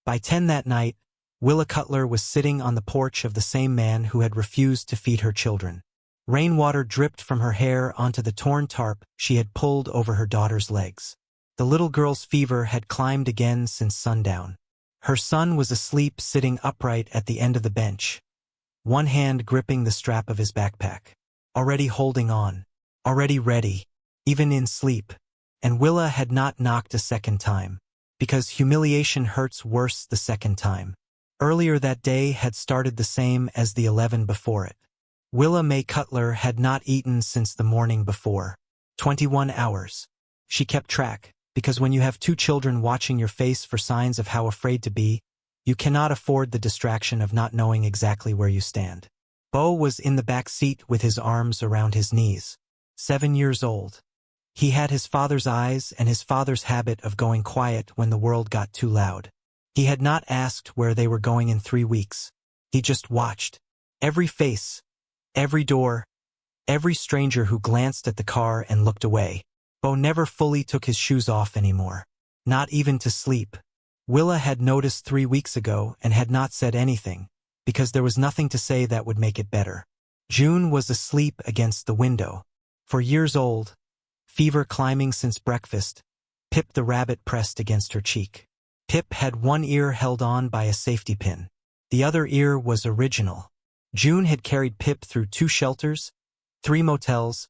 By 10 that night, Willa Cutler was sitting on the porch of the same man who had refused to feed her children. Rainwater dripped from her hair onto the torn tarp she had pulled over her daughter's legs. The little girl's fever had climbed again since sundown. Her son was asleep sitting upright at the end of the bench, one hand gripping the strap of his backpack. Already holding on. Already ready, even in sleep. And Willa had not knocked a second time, because humiliation hurts worse the second time. Earlier that day had started the same as the 11 before it. Willa Mae Cutler had not eaten since the morning before. 21 hours. She kept track, because when you have 2 children watching your face for signs of how afraid to be, you cannot afford the distraction of not knowing exactly where you stand. Bo was in the back seat with his arms around his knees. 7 years old. He had his father's eyes and his father's habit of going quiet when the world got too loud. He had not asked where they were going in 3 weeks. He just watched. Every face, every door, every stranger who glanced at the car and looked away. Bo never fully took his shoes off anymore. Not even to sleep. Willa had noticed 3 weeks ago and had not said anything, because there was nothing to say that would make it better. June was asleep against the window. 4 years old, fever climbing since breakfast, Pip the rabbit pressed against her cheek. Pip had one ear held on by a safety pin. The other ear was original. June had carried Pip through 2 shelters, 3 motels,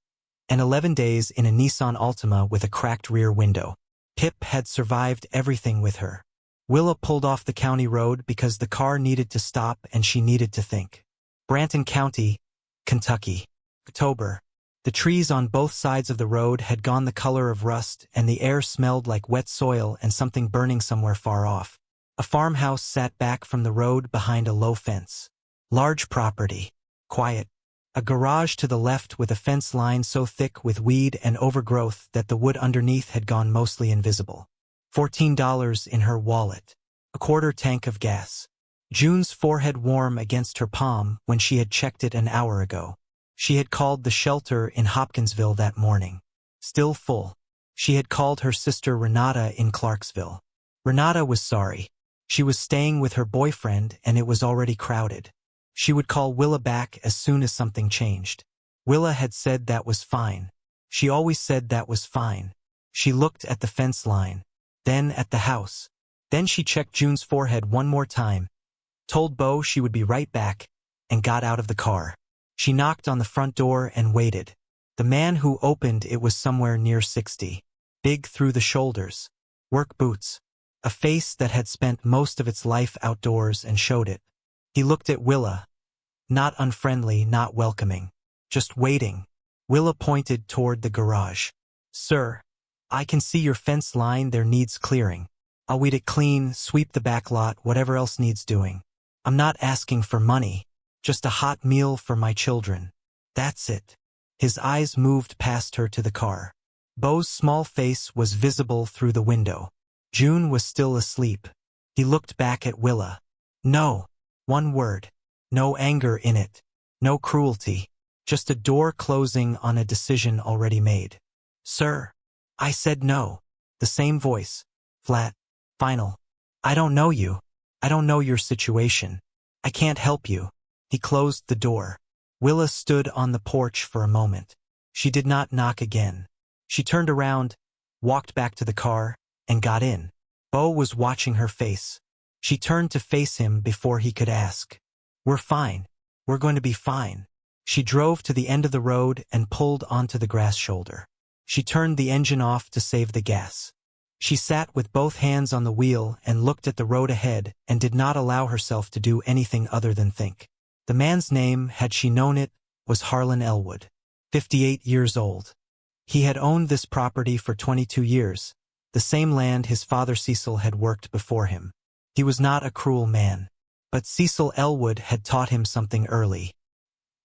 and 11 days in a Nissan Altima with a cracked rear window. Pip had survived everything with her. Willa pulled off the county road because the car needed to stop and she needed to think. Branton County, Kentucky. October. The trees on both sides of the road had gone the color of rust and the air smelled like wet soil and something burning somewhere far off. A farmhouse sat back from the road behind a low fence. Large property. Quiet. A garage to the left with a fence line so thick with weed and overgrowth that the wood underneath had gone mostly invisible. $14 in her wallet. A quarter tank of gas. June's forehead warm against her palm when she had checked it an hour ago. She had called the shelter in Hopkinsville that morning. Still full. She had called her sister Renata in Clarksville. Renata was sorry. She was staying with her boyfriend and it was already crowded. She would call Willa back as soon as something changed. Willa had said that was fine. She always said that was fine. She looked at the fence line, then at the house. Then she checked June's forehead one more time, told Bo she would be right back, and got out of the car. She knocked on the front door and waited. The man who opened it was somewhere near 60. Big through the shoulders. Work boots. A face that had spent most of its life outdoors and showed it. He looked at Willa. Not unfriendly, not welcoming. Just waiting. Willa pointed toward the garage. Sir, I can see your fence line there needs clearing. I'll weed it clean, sweep the back lot, whatever else needs doing. I'm not asking for money. Just a hot meal for my children. That's it. His eyes moved past her to the car. Bo's small face was visible through the window. June was still asleep. He looked back at Willa. No. One word. No anger in it. No cruelty. Just a door closing on a decision already made. Sir. I said no. The same voice. Flat. Final. I don't know you. I don't know your situation. I can't help you. He closed the door. Willa stood on the porch for a moment. She did not knock again. She turned around, walked back to the car, and got in. Bo was watching her face. She turned to face him before he could ask. We're fine. We're going to be fine. She drove to the end of the road and pulled onto the grass shoulder. She turned the engine off to save the gas. She sat with both hands on the wheel and looked at the road ahead and did not allow herself to do anything other than think. The man's name, had she known it, was Harlan Elwood. 58 years old. He had owned this property for 22 years, the same land his father Cecil had worked before him. He was not a cruel man, but Cecil Elwood had taught him something early.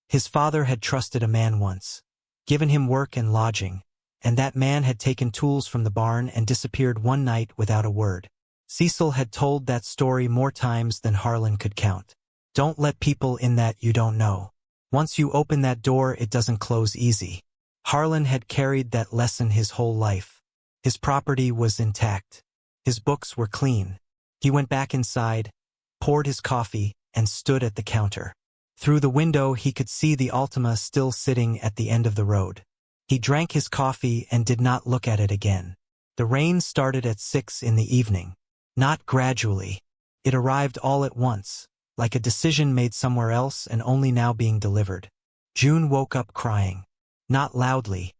His father had trusted a man once, given him work and lodging, and that man had taken tools from the barn and disappeared one night without a word. Cecil had told that story more times than Harlan could count. Don't let people in that you don't know. Once you open that door, it doesn't close easy. Harlan had carried that lesson his whole life. His property was intact. His books were clean. He went back inside, poured his coffee, and stood at the counter. Through the window he could see the Altima still sitting at the end of the road. He drank his coffee and did not look at it again. The rain started at 6 in the evening. Not gradually. It arrived all at once, like a decision made somewhere else and only now being delivered. June woke up crying. Not loudly.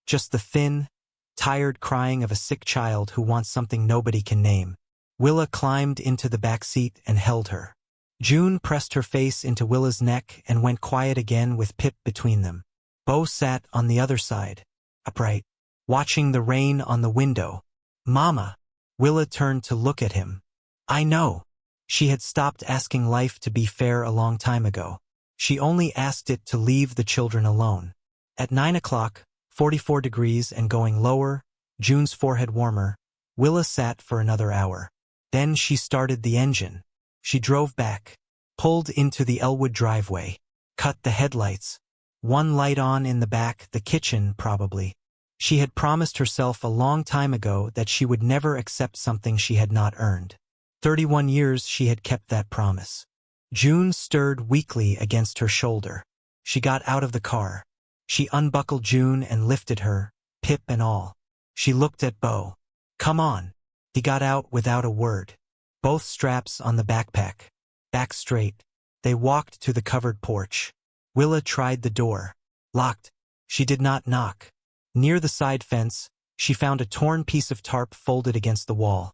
Just the thin, tired crying of a sick child who wants something nobody can name. Willa climbed into the back seat and held her. June pressed her face into Willa's neck and went quiet again with Pip between them. Bo sat on the other side, upright, watching the rain on the window. "Mama." Willa turned to look at him. "I know." She had stopped asking life to be fair a long time ago. She only asked it to leave the children alone. At 9 o'clock, 44 degrees and going lower, June's forehead warmer, Willa sat for another hour. Then she started the engine. She drove back, pulled into the Elwood driveway, cut the headlights. One light on in the back, the kitchen, probably. She had promised herself a long time ago that she would never accept something she had not earned. 31 years she had kept that promise. June stirred weakly against her shoulder. She got out of the car. She unbuckled June and lifted her, Pip and all. She looked at Bo. "Come on." He got out without a word. Both straps on the backpack. Back straight. They walked to the covered porch. Willa tried the door. Locked. She did not knock. Near the side fence, she found a torn piece of tarp folded against the wall.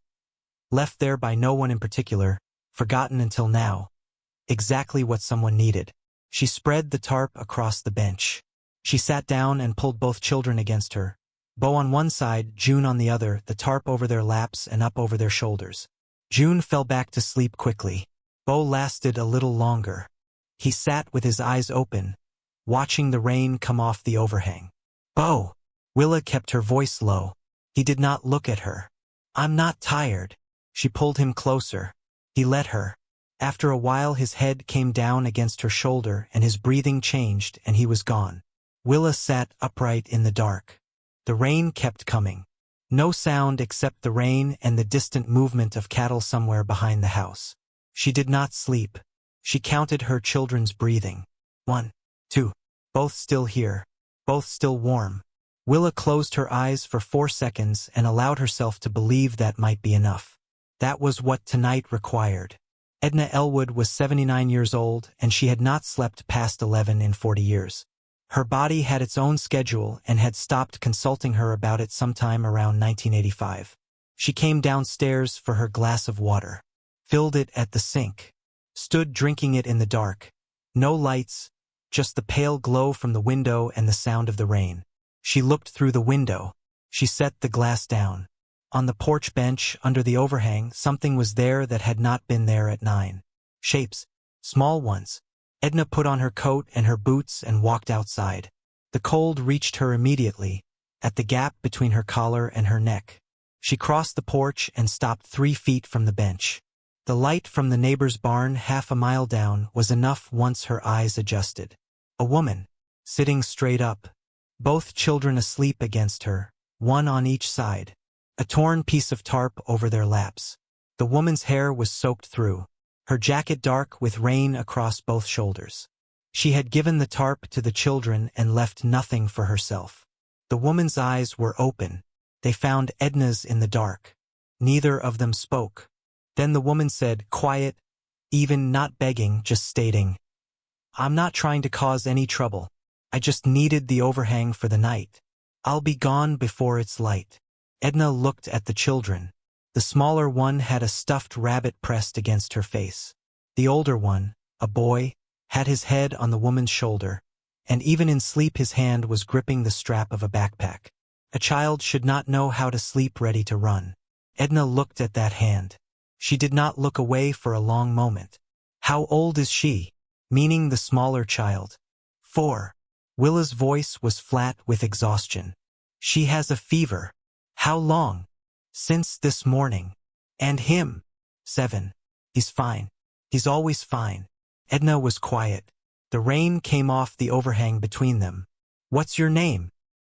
Left there by no one in particular, forgotten until now. Exactly what someone needed. She spread the tarp across the bench. She sat down and pulled both children against her. Bo on one side, June on the other, the tarp over their laps and up over their shoulders. June fell back to sleep quickly. Bo lasted a little longer. He sat with his eyes open, watching the rain come off the overhang. "Bo!" Willa kept her voice low. He did not look at her. "I'm not tired." She pulled him closer. He let her. After a while his head came down against her shoulder and his breathing changed and he was gone. Willa sat upright in the dark. The rain kept coming. No sound except the rain and the distant movement of cattle somewhere behind the house. She did not sleep. She counted her children's breathing. 1, 2. Both still here. Both still warm. Willa closed her eyes for 4 seconds and allowed herself to believe that might be enough. That was what tonight required. Edna Elwood was 79 years old and she had not slept past 11 in 40 years. Her body had its own schedule and had stopped consulting her about it sometime around 1985. She came downstairs for her glass of water, filled it at the sink, stood drinking it in the dark. No lights, just the pale glow from the window and the sound of the rain. She looked through the window. She set the glass down. On the porch bench, under the overhang, something was there that had not been there at 9. Shapes, small ones. Edna put on her coat and her boots and walked outside. The cold reached her immediately, at the gap between her collar and her neck. She crossed the porch and stopped 3 feet from the bench. The light from the neighbor's barn half a mile down was enough once her eyes adjusted. A woman, sitting straight up. Both children asleep against her, one on each side. A torn piece of tarp over their laps. The woman's hair was soaked through. Her jacket dark with rain across both shoulders. She had given the tarp to the children and left nothing for herself. The woman's eyes were open. They found Edna's in the dark. Neither of them spoke. Then the woman said, quiet, even not begging, just stating, "I'm not trying to cause any trouble. I just needed the overhang for the night. I'll be gone before it's light." Edna looked at the children. The smaller one had a stuffed rabbit pressed against her face. The older one, a boy, had his head on the woman's shoulder, and even in sleep his hand was gripping the strap of a backpack. A child should not know how to sleep ready to run. Edna looked at that hand. She did not look away for a long moment. "How old is she?" Meaning the smaller child. 4. Willa's voice was flat with exhaustion. "She has a fever." "How long?" "Since this morning." "And him?" 7. "He's fine. He's always fine." Edna was quiet. The rain came off the overhang between them. "What's your name?"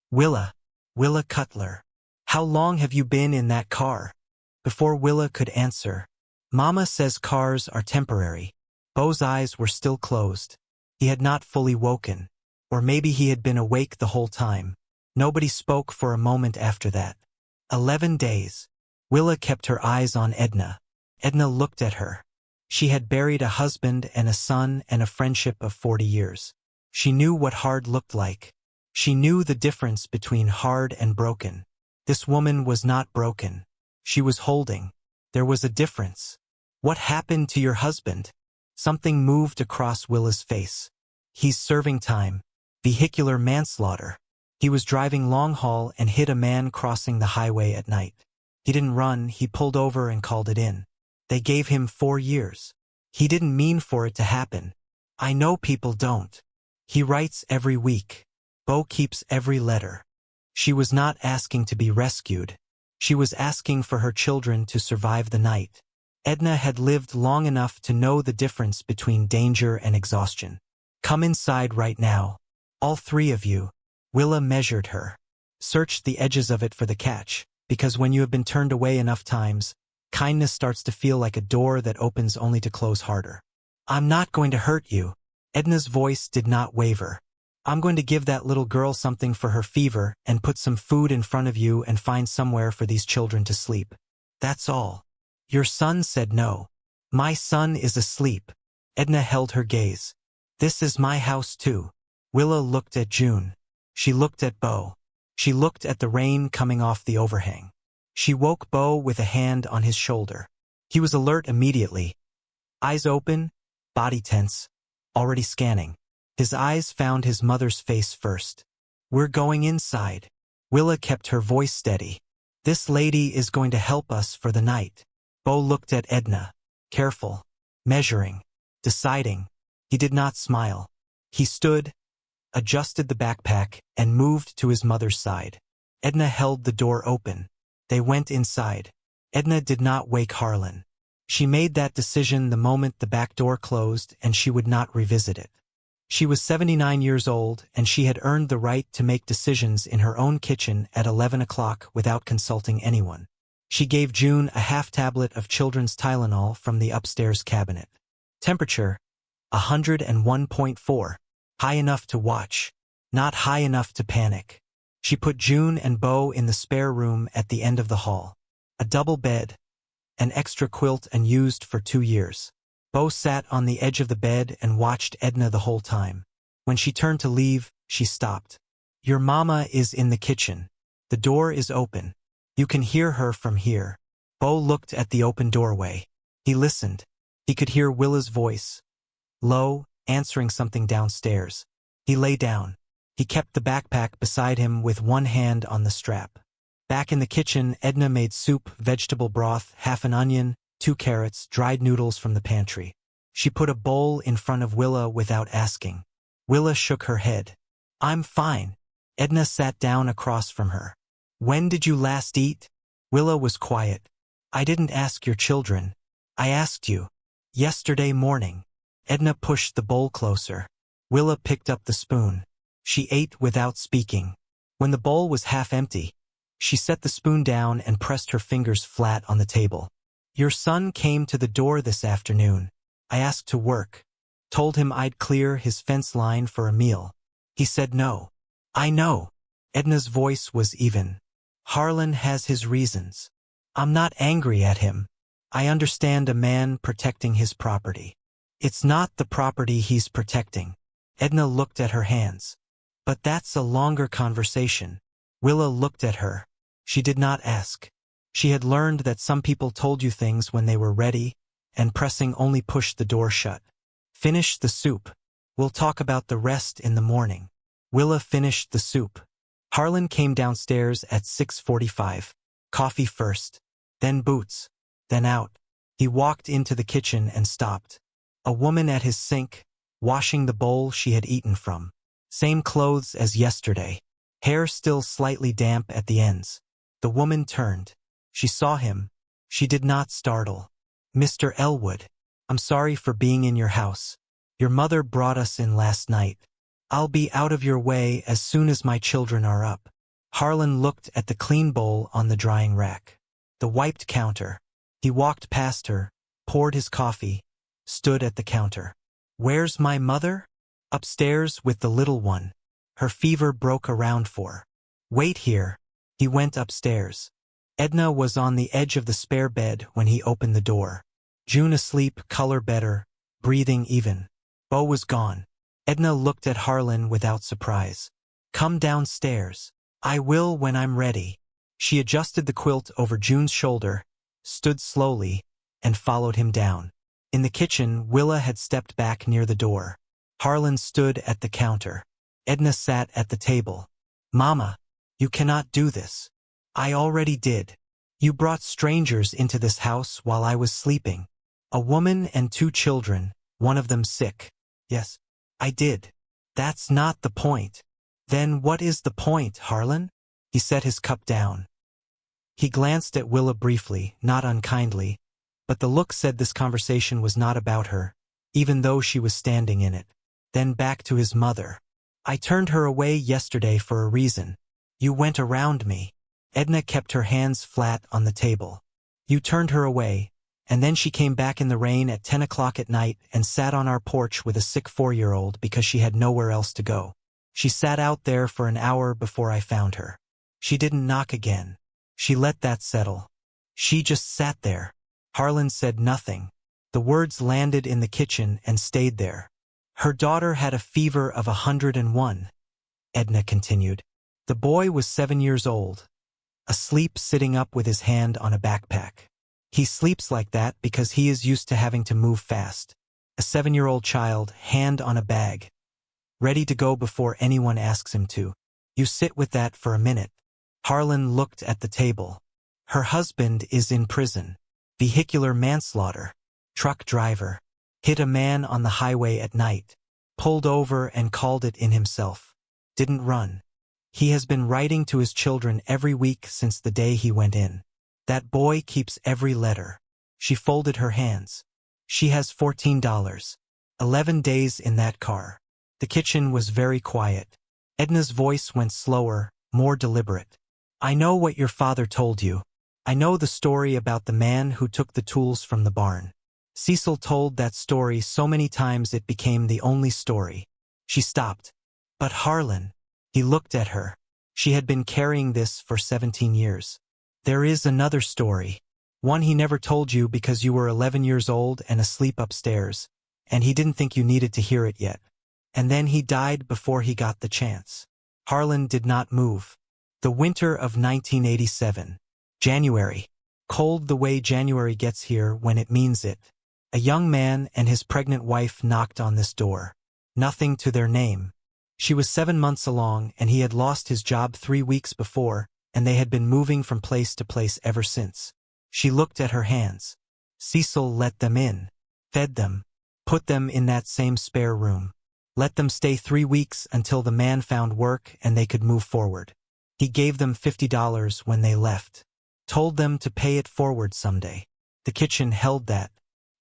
"Willa. Willa Cutler." "How long have you been in that car?" Before Willa could answer, Mama says cars are temporary. Beau's eyes were still closed. He had not fully woken. Or maybe he had been awake the whole time. Nobody spoke for a moment after that. 11 days. Willa kept her eyes on Edna. Edna looked at her. She had buried a husband and a son and a friendship of 40 years. She knew what hard looked like. She knew the difference between hard and broken. This woman was not broken. She was holding. There was a difference. What happened to your husband? Something moved across Willa's face. He's serving time. Vehicular manslaughter. He was driving long haul and hit a man crossing the highway at night. He didn't run, he pulled over and called it in. They gave him 4 years. He didn't mean for it to happen. I know people don't. He writes every week. Beau keeps every letter. She was not asking to be rescued. She was asking for her children to survive the night. Edna had lived long enough to know the difference between danger and exhaustion. Come inside right now. All 3 of you. Willa measured her. Searched the edges of it for the catch, because when you have been turned away enough times, kindness starts to feel like a door that opens only to close harder. I'm not going to hurt you. Edna's voice did not waver. I'm going to give that little girl something for her fever and put some food in front of you and find somewhere for these children to sleep. That's all. Your son said no. My son is asleep. Edna held her gaze. This is my house too. Willa looked at June. She looked at Beau. She looked at the rain coming off the overhang. She woke Beau with a hand on his shoulder. He was alert immediately. Eyes open, body tense, already scanning. His eyes found his mother's face first. We're going inside. Willa kept her voice steady. This lady is going to help us for the night. Beau looked at Edna. Careful. Measuring. Deciding. He did not smile. He stood, adjusted the backpack, and moved to his mother's side. Edna held the door open. They went inside. Edna did not wake Harlan. She made that decision the moment the back door closed, and she would not revisit it. She was 79 years old, and she had earned the right to make decisions in her own kitchen at 11 o'clock without consulting anyone. She gave June a half-tablet of children's Tylenol from the upstairs cabinet. Temperature, 101.4. High enough to watch, not high enough to panic. She put June and Beau in the spare room at the end of the hall. A double bed, an extra quilt unused for 2 years. Beau sat on the edge of the bed and watched Edna the whole time. When she turned to leave, she stopped. Your mama is in the kitchen. The door is open. You can hear her from here. Beau looked at the open doorway. He listened. He could hear Willa's voice. Low, answering something downstairs. He lay down. He kept the backpack beside him with one hand on the strap. Back in the kitchen, Edna made soup, vegetable broth, half an onion, 2 carrots, dried noodles from the pantry. She put a bowl in front of Willa without asking. Willa shook her head. I'm fine. Edna sat down across from her. When did you last eat? Willa was quiet. I didn't ask your children. I asked you. Yesterday morning. Edna pushed the bowl closer. Willa picked up the spoon. She ate without speaking. When the bowl was half empty, she set the spoon down and pressed her fingers flat on the table. Your son came to the door this afternoon. I asked to work. Told him I'd clear his fence line for a meal. He said no. I know. Edna's voice was even. Harlan has his reasons. I'm not angry at him. I understand a man protecting his property. It's not the property he's protecting. Edna looked at her hands. But that's a longer conversation. Willa looked at her. She did not ask. She had learned that some people told you things when they were ready, and pressing only pushed the door shut. Finish the soup. We'll talk about the rest in the morning. Willa finished the soup. Harlan came downstairs at 6:45. Coffee first. Then boots. Then out. He walked into the kitchen and stopped. A woman at his sink, washing the bowl she had eaten from. Same clothes as yesterday. Hair still slightly damp at the ends. The woman turned. She saw him. She did not startle. Mr. Elwood, I'm sorry for being in your house. Your mother brought us in last night. I'll be out of your way as soon as my children are up. Harlan looked at the clean bowl on the drying rack. The wiped counter. He walked past her, poured his coffee, stood at the counter. "Where's my mother?" "Upstairs with the little one. Her fever broke around 4. "Wait here." He went upstairs. Edna was on the edge of the spare bed when he opened the door. June asleep, color better, breathing even. Bo was gone. Edna looked at Harlan without surprise. "Come downstairs." "I will when I'm ready." She adjusted the quilt over June's shoulder, stood slowly, and followed him down. In the kitchen, Willa had stepped back near the door. Harlan stood at the counter. Edna sat at the table. "Mama, you cannot do this." "I already did. You brought strangers into this house while I was sleeping. A woman and 2 children, one of them sick." "Yes, I did." "That's not the point." "Then what is the point, Harlan?" He set his cup down. He glanced at Willa briefly, not unkindly, but the look said this conversation was not about her, even though she was standing in it. Then back to his mother. "I turned her away yesterday for a reason. You went around me." Edna kept her hands flat on the table. "You turned her away, and then she came back in the rain at 10 o'clock at night and sat on our porch with a sick 4-year-old because she had nowhere else to go. She sat out there for an hour before I found her. She didn't knock again. She let that settle. She just sat there." Harlan said nothing. The words landed in the kitchen and stayed there. "Her daughter had a fever of 101, Edna continued. "The boy was 7 years old, asleep sitting up with his hand on a backpack. He sleeps like that because he is used to having to move fast. A 7-year-old child, hand on a bag, ready to go before anyone asks him to. You sit with that for a minute." Harlan looked at the table. "Her husband is in prison. Vehicular manslaughter. Truck driver. Hit a man on the highway at night. Pulled over and called it in himself. Didn't run. He has been writing to his children every week since the day he went in. That boy keeps every letter." She folded her hands. "She has $14. 11 days in that car." The kitchen was very quiet. Edna's voice went slower, more deliberate. "I know what your father told you. I know the story about the man who took the tools from the barn. Cecil told that story so many times it became the only story." She stopped. "But Harlan." He looked at her. She had been carrying this for 17 years. "There is another story. One he never told you because you were 11 years old and asleep upstairs, and he didn't think you needed to hear it yet. And then he died before he got the chance." Harlan did not move. The winter of 1987. January. Cold the way January gets here when it means it. A young man and his pregnant wife knocked on this door. Nothing to their name. She was 7 months along, and he had lost his job 3 weeks before, and they had been moving from place to place ever since. She looked at her hands. Cecil let them in, fed them, put them in that same spare room. Let them stay 3 weeks until the man found work and they could move forward. He gave them $50 when they left. Told them to pay it forward someday. The kitchen held that.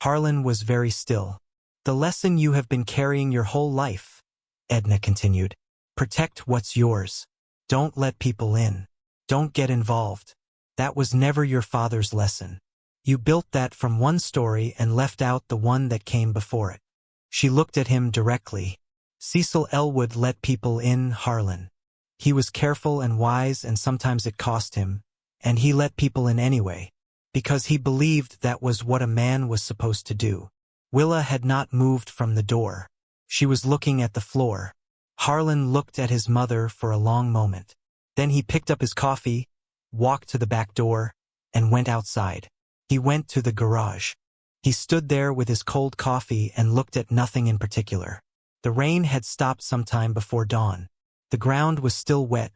Harlan was very still. "The lesson you have been carrying your whole life," Edna continued. "Protect what's yours. Don't let people in. Don't get involved. That was never your father's lesson. You built that from one story and left out the one that came before it." She looked at him directly. "Cecil Elwood let people in, Harlan. He was careful and wise, and sometimes it cost him, and he let people in anyway, because he believed that was what a man was supposed to do." Willa had not moved from the door. She was looking at the floor. Harlan looked at his mother for a long moment. Then he picked up his coffee, walked to the back door, and went outside. He went to the garage. He stood there with his cold coffee and looked at nothing in particular. The rain had stopped sometime before dawn. The ground was still wet,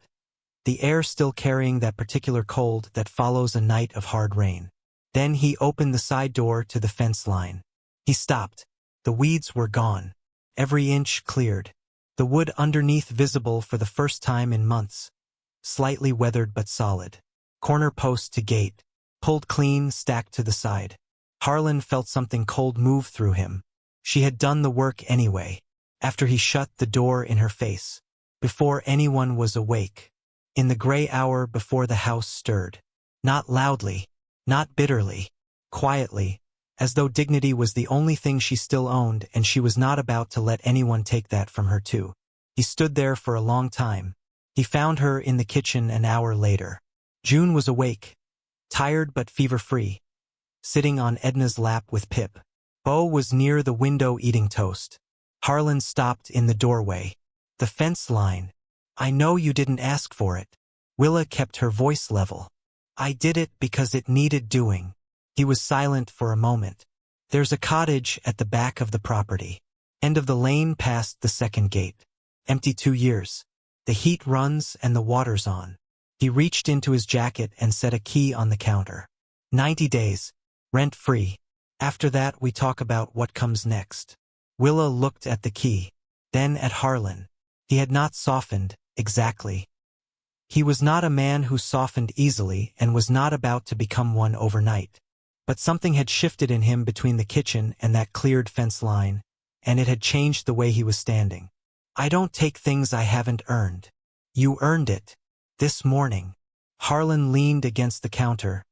the air still carrying that particular cold that follows a night of hard rain. Then he opened the side door to the fence line. He stopped. The weeds were gone. Every inch cleared. The wood underneath visible for the first time in months. Slightly weathered but solid. Corner post to gate. Pulled clean, stacked to the side. Harlan felt something cold move through him. She had done the work anyway, after he shut the door in her face. Before anyone was awake. In the gray hour before the house stirred. Not loudly, not bitterly, quietly, as though dignity was the only thing she still owned and she was not about to let anyone take that from her too. He stood there for a long time. He found her in the kitchen an hour later. June was awake, tired but fever-free, sitting on Edna's lap with Pip. Bo was near the window eating toast. Harlan stopped in the doorway. The fence line. I know you didn't ask for it. Willa kept her voice level. I did it because it needed doing. He was silent for a moment. There's a cottage at the back of the property. End of the lane past the second gate. Empty 2 years. The heat runs and the water's on. He reached into his jacket and set a key on the counter. 90 days. Rent-free. After that we talk about what comes next. Willa looked at the key, then at Harlan. He had not softened, exactly. He was not a man who softened easily and was not about to become one overnight. But something had shifted in him between the kitchen and that cleared fence line, and it had changed the way he was standing. I don't take things I haven't earned. You earned it. This morning. Harlan leaned against the counter,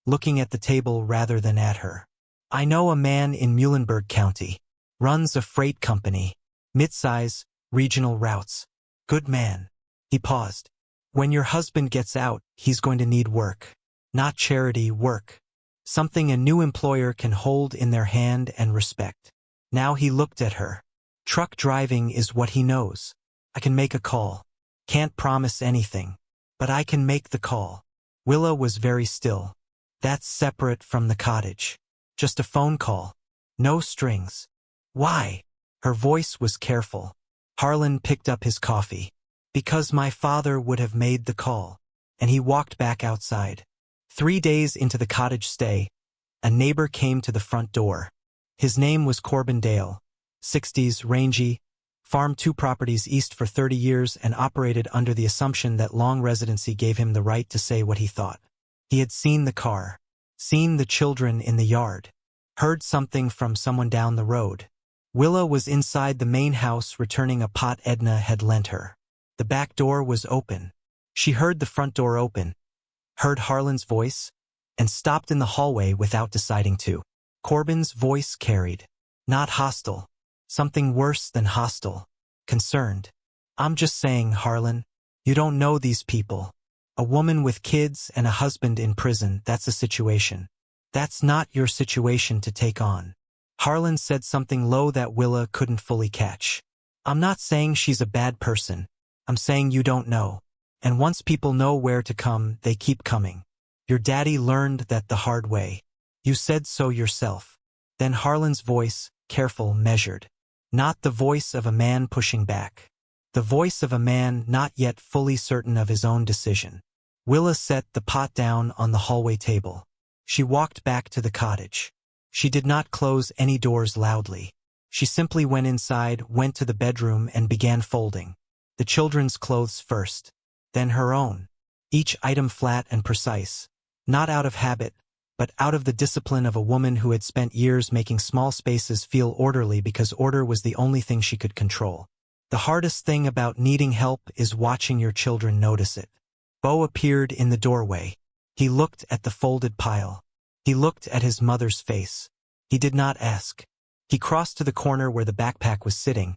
looking at the table rather than at her. I know a man in Muhlenberg County. Runs a freight company. Mid-size, regional routes. Good man. He paused. When your husband gets out, he's going to need work. Not charity work. Something a new employer can hold in their hand and respect. Now he looked at her. Truck driving is what he knows. I can make a call. Can't promise anything. But I can make the call. Willa was very still. That's separate from the cottage. Just a phone call. No strings. Why? Her voice was careful. Harlan picked up his coffee. Because my father would have made the call. And he walked back outside. 3 days into the cottage stay, a neighbor came to the front door. His name was Corbin Dale. 60s, rangy, farmed 2 properties east for 30 years and operated under the assumption that long residency gave him the right to say what he thought. He had seen the car, seen the children in the yard, heard something from someone down the road. Willa was inside the main house returning a pot Edna had lent her. The back door was open. She heard the front door open, heard Harlan's voice, and stopped in the hallway without deciding to. Corbin's voice carried. Not hostile. Something worse than hostile. Concerned. I'm just saying, Harlan, you don't know these people. A woman with kids and a husband in prison, that's a situation. That's not your situation to take on. Harlan said something low that Willa couldn't fully catch. I'm not saying she's a bad person. I'm saying you don't know. And once people know where to come, they keep coming. Your daddy learned that the hard way. You said so yourself. Then Harlan's voice, careful, measured. Not the voice of a man pushing back. The voice of a man not yet fully certain of his own decision. Willa set the pot down on the hallway table. She walked back to the cottage. She did not close any doors loudly. She simply went inside, went to the bedroom, and began folding. The children's clothes first. Then her own. Each item flat and precise. Not out of habit, but out of the discipline of a woman who had spent years making small spaces feel orderly because order was the only thing she could control. The hardest thing about needing help is watching your children notice it. Bo appeared in the doorway. He looked at the folded pile. He looked at his mother's face. He did not ask. He crossed to the corner where the backpack was sitting,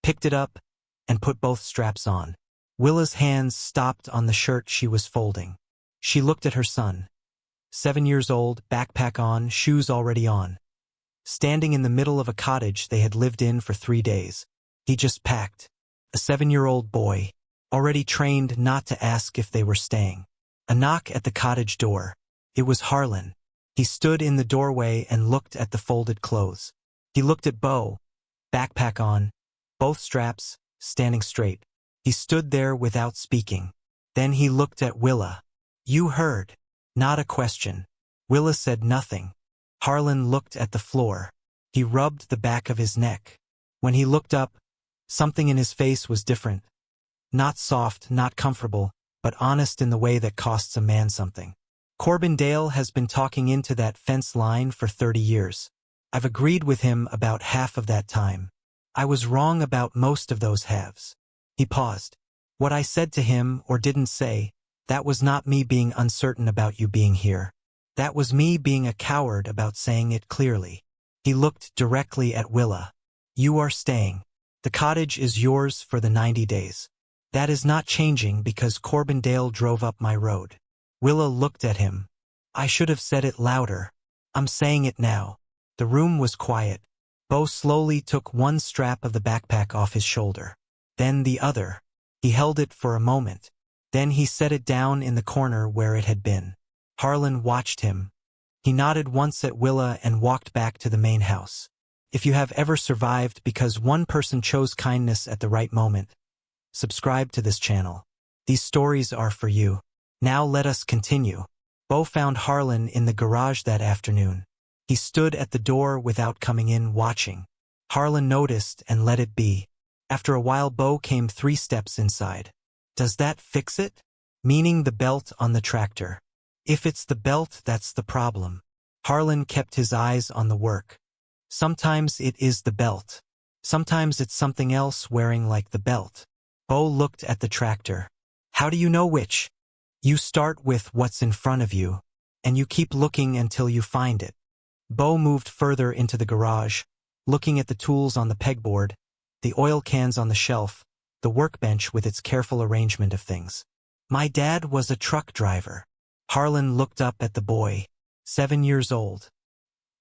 picked it up, and put both straps on. Willa's hands stopped on the shirt she was folding. She looked at her son. 7 years old, backpack on, shoes already on. Standing in the middle of a cottage they had lived in for 3 days. He just packed. A 7-year-old boy, already trained not to ask if they were staying. A knock at the cottage door. It was Harlan. He stood in the doorway and looked at the folded clothes. He looked at Bo, backpack on, both straps, standing straight. He stood there without speaking. Then he looked at Willa. You heard. Not a question. Willa said nothing. Harlan looked at the floor. He rubbed the back of his neck. When he looked up, something in his face was different. Not soft, not comfortable, but honest in the way that costs a man something. Corbin Dale has been talking into that fence line for 30 years. I've agreed with him about half of that time. I was wrong about most of those halves. He paused. What I said to him or didn't say, that was not me being uncertain about you being here. That was me being a coward about saying it clearly. He looked directly at Willa. You are staying. The cottage is yours for the 90 days. That is not changing because Corbindale drove up my road. Willa looked at him. I should have said it louder. I'm saying it now. The room was quiet. Bo slowly took one strap of the backpack off his shoulder. Then the other. He held it for a moment. Then he set it down in the corner where it had been. Harlan watched him. He nodded once at Willa and walked back to the main house. If you have ever survived because one person chose kindness at the right moment, subscribe to this channel. These stories are for you. Now let us continue. Bo found Harlan in the garage that afternoon. He stood at the door without coming in, watching. Harlan noticed and let it be. After a while, Bo came 3 steps inside. Does that fix it? Meaning the belt on the tractor. If it's the belt, that's the problem. Harlan kept his eyes on the work. Sometimes it is the belt. Sometimes it's something else wearing like the belt. Bo looked at the tractor. How do you know which? You start with what's in front of you, and you keep looking until you find it. Bo moved further into the garage, looking at the tools on the pegboard, the oil cans on the shelf, the workbench with its careful arrangement of things. My dad was a truck driver. Harlan looked up at the boy, 7 years old.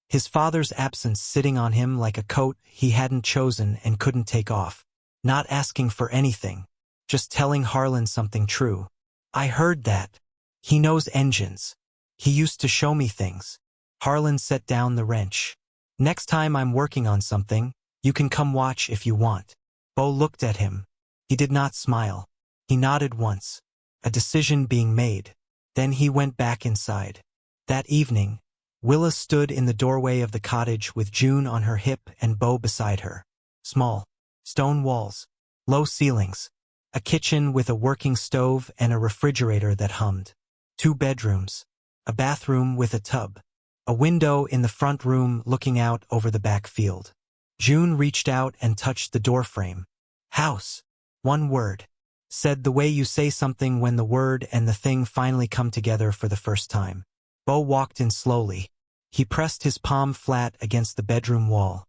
His father's absence sitting on him like a coat he hadn't chosen and couldn't take off. Not asking for anything, just telling Harlan something true. I heard that. He knows engines. He used to show me things. Harlan set down the wrench. Next time I'm working on something, you can come watch if you want. Bo looked at him. He did not smile. He nodded once. A decision being made. Then he went back inside. That evening, Willa stood in the doorway of the cottage with June on her hip and Bo beside her. Small. Stone walls. Low ceilings. A kitchen with a working stove and a refrigerator that hummed. 2 bedrooms. A bathroom with a tub. A window in the front room looking out over the back field. June reached out and touched the doorframe. House. 1 word. Said the way you say something when the word and the thing finally come together for the first time. Bo walked in slowly. He pressed his palm flat against the bedroom wall.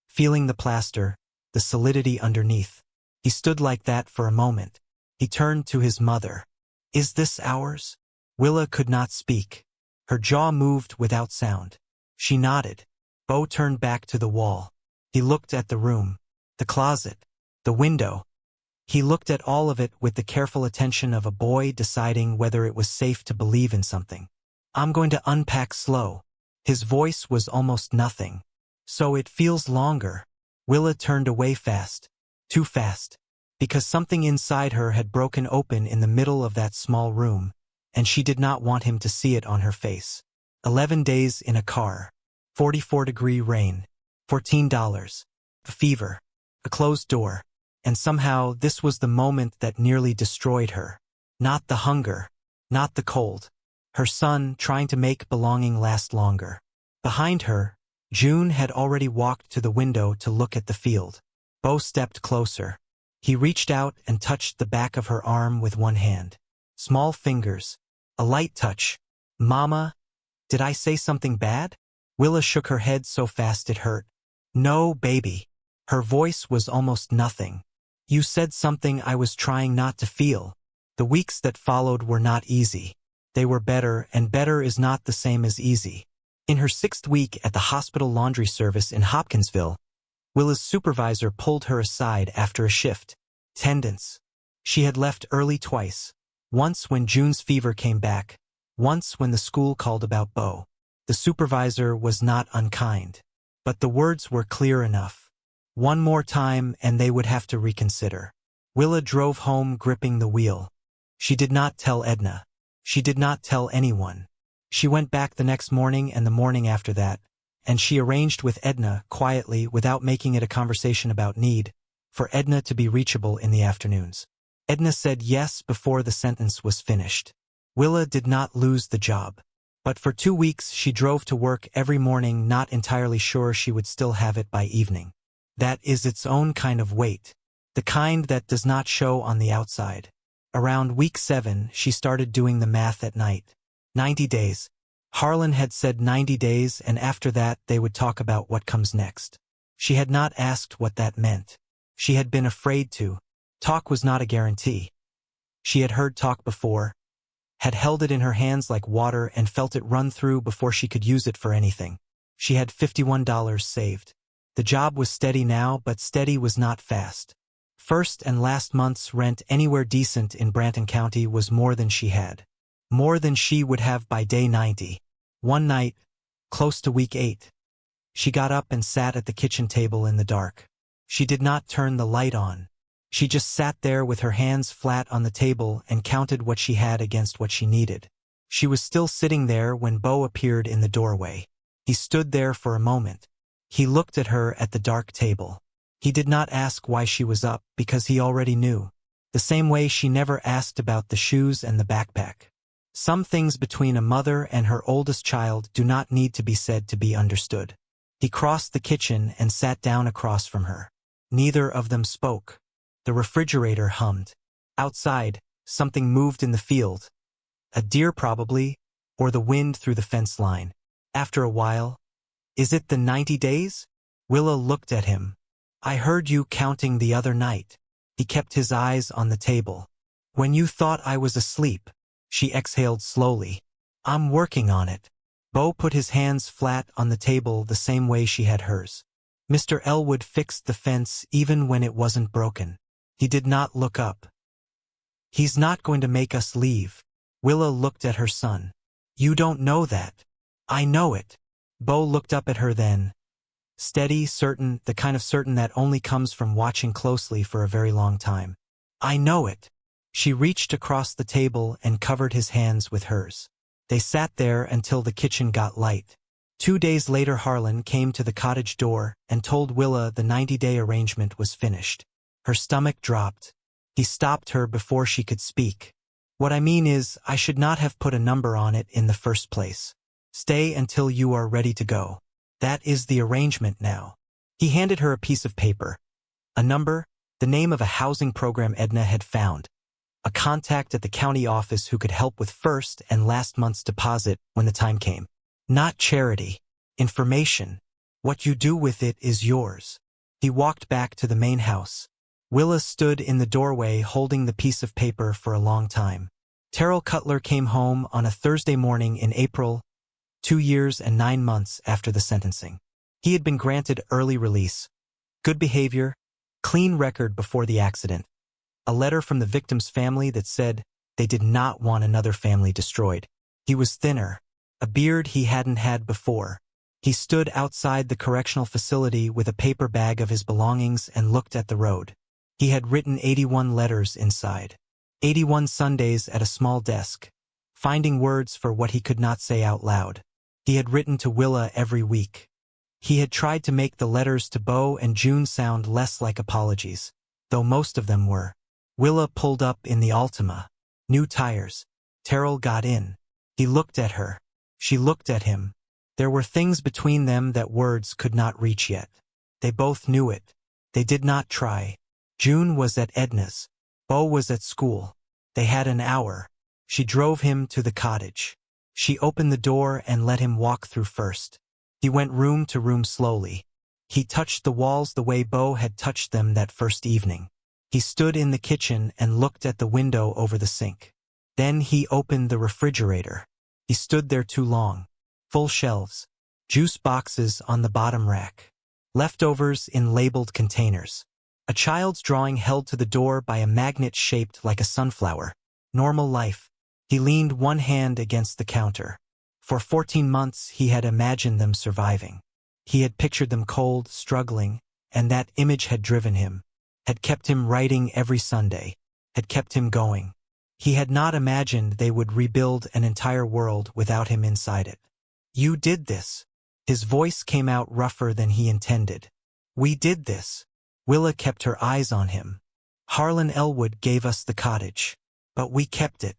Feeling the plaster, the solidity underneath. He stood like that for a moment. He turned to his mother. Is this ours? Willa could not speak. Her jaw moved without sound. She nodded. Bo turned back to the wall. He looked at the room, the closet, the window. He looked at all of it with the careful attention of a boy deciding whether it was safe to believe in something. I'm going to unpack slow. His voice was almost nothing. So it feels longer. Willa turned away fast. Too fast. Because something inside her had broken open in the middle of that small room, and she did not want him to see it on her face. 11 days in a car. 44-degree rain. $14. A fever. A closed door. And somehow this was the moment that nearly destroyed her. Not the hunger. Not the cold. Her son trying to make belonging last longer. Behind her, June had already walked to the window to look at the field. Bo stepped closer. He reached out and touched the back of her arm with one hand. Small fingers. A light touch. Mama, did I say something bad? Willa shook her head so fast it hurt. No, baby. Her voice was almost nothing. You said something I was trying not to feel. The weeks that followed were not easy. They were better, and better is not the same as easy. In her 6th week at the hospital laundry service in Hopkinsville, Willa's supervisor pulled her aside after a shift. Attendance. She had left early twice. Once when June's fever came back. Once when the school called about Bo. The supervisor was not unkind. But the words were clear enough. One more time and they would have to reconsider. Willa drove home gripping the wheel. She did not tell Edna. She did not tell anyone. She went back the next morning and the morning after that, and she arranged with Edna, quietly, without making it a conversation about need, for Edna to be reachable in the afternoons. Edna said yes before the sentence was finished. Willa did not lose the job. But for 2 weeks she drove to work every morning, not entirely sure she would still have it by evening. That is its own kind of weight. The kind that does not show on the outside. Around week 7 she started doing the math at night. 90 days. Harlan had said 90 days, and after that they would talk about what comes next. She had not asked what that meant. She had been afraid to. Talk was not a guarantee. She had heard talk before, had held it in her hands like water and felt it run through before she could use it for anything. She had $51 saved. The job was steady now, but steady was not fast. First and last month's rent anywhere decent in Branton County was more than she had. More than she would have by day 90. One night, close to week 8, she got up and sat at the kitchen table in the dark. She did not turn the light on. She just sat there with her hands flat on the table and counted what she had against what she needed. She was still sitting there when Bo appeared in the doorway. He stood there for a moment. He looked at her at the dark table. He did not ask why she was up because he already knew. The same way she never asked about the shoes and the backpack. Some things between a mother and her oldest child do not need to be said to be understood. He crossed the kitchen and sat down across from her. Neither of them spoke. The refrigerator hummed. Outside, something moved in the field. A deer probably, or the wind through the fence line. After a while, "Is it the 90 days? Willa looked at him. "I heard you counting the other night." He kept his eyes on the table. "When you thought I was asleep." She exhaled slowly. "I'm working on it." Bo put his hands flat on the table the same way she had hers. Mr. Elwood fixed the fence even when it wasn't broken. He did not look up. "He's not going to make us leave." Willa looked at her son. "You don't know that." "I know it." Bo looked up at her then. Steady, certain, the kind of certain that only comes from watching closely for a very long time. "I know it." She reached across the table and covered his hands with hers. They sat there until the kitchen got light. 2 days later Harlan came to the cottage door and told Willa the 90-day arrangement was finished. Her stomach dropped. He stopped her before she could speak. "What I mean is, I should not have put a number on it in the first place. Stay until you are ready to go. That is the arrangement now." He handed her a piece of paper. A number, the name of a housing program Edna had found. A contact at the county office who could help with first and last month's deposit when the time came. Not charity. Information. What you do with it is yours. He walked back to the main house. Willa stood in the doorway holding the piece of paper for a long time. Terrell Cutler came home on a Thursday morning in April, 2 years and 9 months after the sentencing. He had been granted early release. Good behavior, clean record before the accident. A letter from the victim's family that said they did not want another family destroyed. He was thinner, a beard he hadn't had before. He stood outside the correctional facility with a paper bag of his belongings and looked at the road. He had written 81 letters inside. 81 Sundays at a small desk, finding words for what he could not say out loud. He had written to Willa every week. He had tried to make the letters to Bo and June sound less like apologies, though most of them were. Willa pulled up in the Altima. New tires. Terrell got in. He looked at her. She looked at him. There were things between them that words could not reach yet. They both knew it. They did not try. June was at Edna's. Bo was at school. They had an hour. She drove him to the cottage. She opened the door and let him walk through first. He went room to room slowly. He touched the walls the way Bo had touched them that first evening. He stood in the kitchen and looked at the window over the sink. Then he opened the refrigerator. He stood there too long. Full shelves. Juice boxes on the bottom rack. Leftovers in labeled containers. A child's drawing held to the door by a magnet shaped like a sunflower. Normal life. He leaned one hand against the counter. For 14 months he had imagined them surviving. He had pictured them cold, struggling, and that image had driven him, had kept him writing every Sunday, had kept him going. He had not imagined they would rebuild an entire world without him inside it. "You did this." His voice came out rougher than he intended. "We did this." Willa kept her eyes on him. "Harlan Elwood gave us the cottage. But we kept it."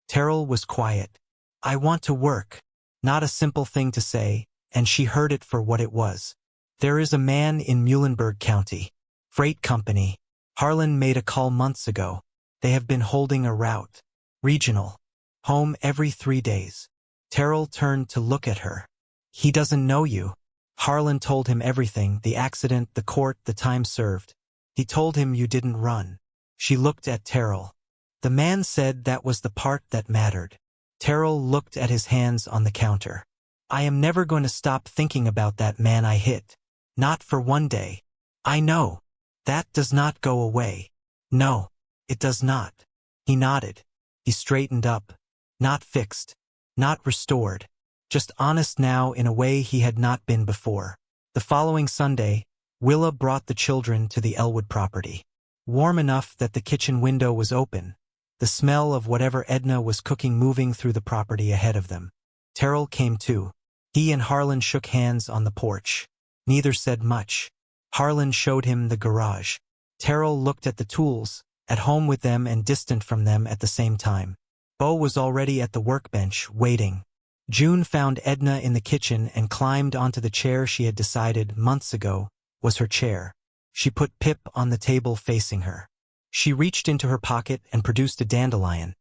Terrell was quiet. "I want to work." Not a simple thing to say, and she heard it for what it was. "There is a man in Muhlenberg County. Freight company. Harlan made a call months ago. They have been holding a route. Regional. Home every 3 days. Terrell turned to look at her. He doesn't know you. Harlan told him everything, the accident, the court, the time served. He told him you didn't run. She looked at Terrell. The man said that was the part that mattered. Terrell looked at his hands on the counter. I am never going to stop thinking about that man I hit. Not for one day. I know. That does not go away. No, it does not. He nodded. He straightened up. Not fixed. Not restored. Just honest now in a way he had not been before. The following Sunday, Willa brought the children to the Elwood property. Warm enough that the kitchen window was open, the smell of whatever Edna was cooking moving through the property ahead of them. Terrell came too. He and Harlan shook hands on the porch. Neither said much. Harlan showed him the garage. Terrell looked at the tools, at home with them and distant from them at the same time. Bo was already at the workbench, waiting. June found Edna in the kitchen and climbed onto the chair she had decided, months ago, was her chair. She put Pip on the table facing her. She reached into her pocket and produced a dandelion.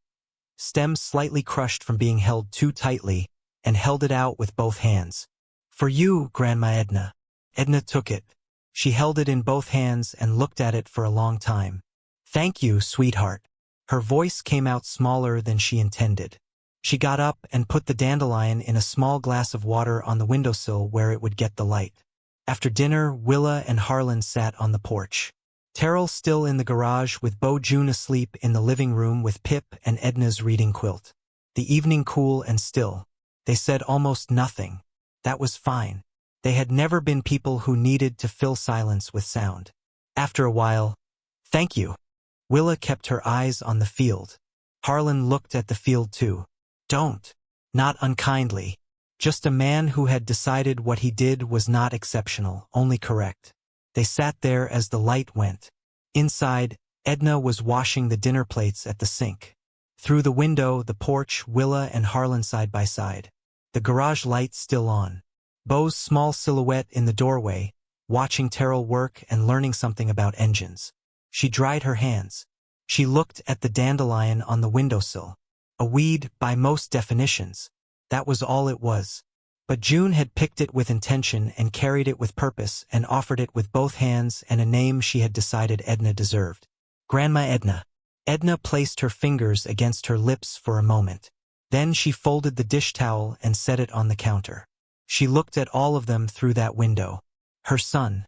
Stem slightly crushed from being held too tightly, and held it out with both hands. For you, Grandma Edna. Edna took it. She held it in both hands and looked at it for a long time. Thank you, sweetheart. Her voice came out smaller than she intended. She got up and put the dandelion in a small glass of water on the windowsill where it would get the light. After dinner, Willa and Harlan sat on the porch. Terrell still in the garage with Bo June asleep in the living room with Pip and Edna's reading quilt. The evening cool and still. They said almost nothing. That was fine. They had never been people who needed to fill silence with sound. After a while, thank you. Willa kept her eyes on the field. Harlan looked at the field too. Don't. Not unkindly. Just a man who had decided what he did was not exceptional, only correct. They sat there as the light went. Inside, Edna was washing the dinner plates at the sink. Through the window, the porch, Willa and Harlan side by side. The garage light still on. Bo's small silhouette in the doorway, watching Terrell work and learning something about engines. She dried her hands. She looked at the dandelion on the windowsill. A weed, by most definitions. That was all it was. But June had picked it with intention and carried it with purpose and offered it with both hands and a name she had decided Edna deserved. Grandma Edna. Edna placed her fingers against her lips for a moment. Then she folded the dish towel and set it on the counter. She looked at all of them through that window. Her son.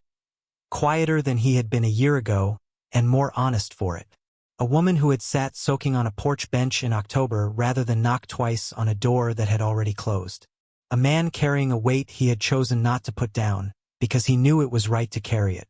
Quieter than he had been a year ago, and more honest for it. A woman who had sat soaking on a porch bench in October rather than knock twice on a door that had already closed. A man carrying a weight he had chosen not to put down, because he knew it was right to carry it.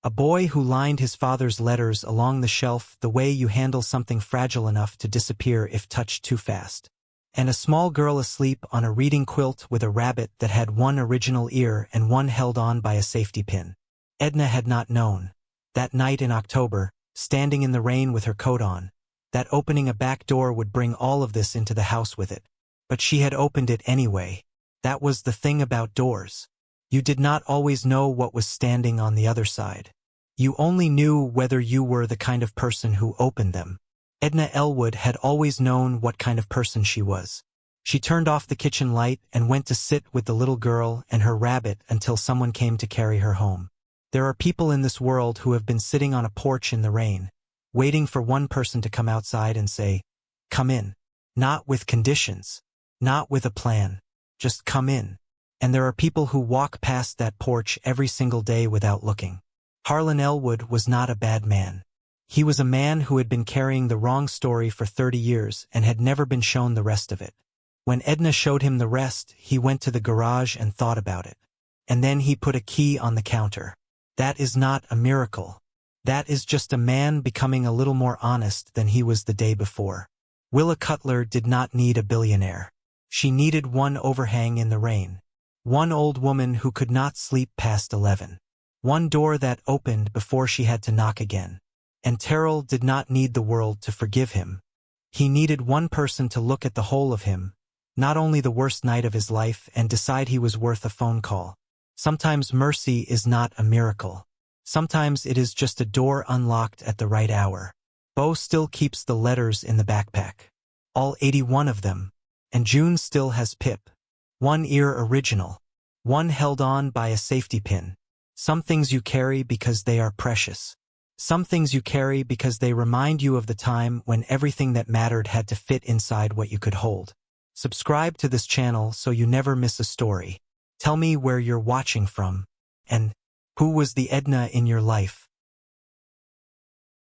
A boy who lined his father's letters along the shelf the way you handle something fragile enough to disappear if touched too fast. And a small girl asleep on a reading quilt with a rabbit that had one original ear and one held on by a safety pin. Edna had not known. That night in October, standing in the rain with her coat on, that opening a back door would bring all of this into the house with it. But she had opened it anyway. That was the thing about doors. You did not always know what was standing on the other side. You only knew whether you were the kind of person who opened them. Edna Elwood had always known what kind of person she was. She turned off the kitchen light and went to sit with the little girl and her rabbit until someone came to carry her home. There are people in this world who have been sitting on a porch in the rain, waiting for one person to come outside and say, "Come in." Not with conditions. Not with a plan. Just come in. And there are people who walk past that porch every single day without looking. Harlan Elwood was not a bad man. He was a man who had been carrying the wrong story for 30 years and had never been shown the rest of it. When Edna showed him the rest, he went to the garage and thought about it. And then he put a key on the counter. That is not a miracle. That is just a man becoming a little more honest than he was the day before. Willa Cutler did not need a billionaire. She needed one overhang in the rain. One old woman who could not sleep past 11. One door that opened before she had to knock again. And Terrell did not need the world to forgive him. He needed one person to look at the whole of him, not only the worst night of his life, and decide he was worth a phone call. Sometimes mercy is not a miracle. Sometimes it is just a door unlocked at the right hour. Bo still keeps the letters in the backpack. All 81 of them. And June still has Pip. One ear original. One held on by a safety pin. Some things you carry because they are precious. Some things you carry because they remind you of the time when everything that mattered had to fit inside what you could hold. Subscribe to this channel so you never miss a story. Tell me where you're watching from. And who was the Edna in your life?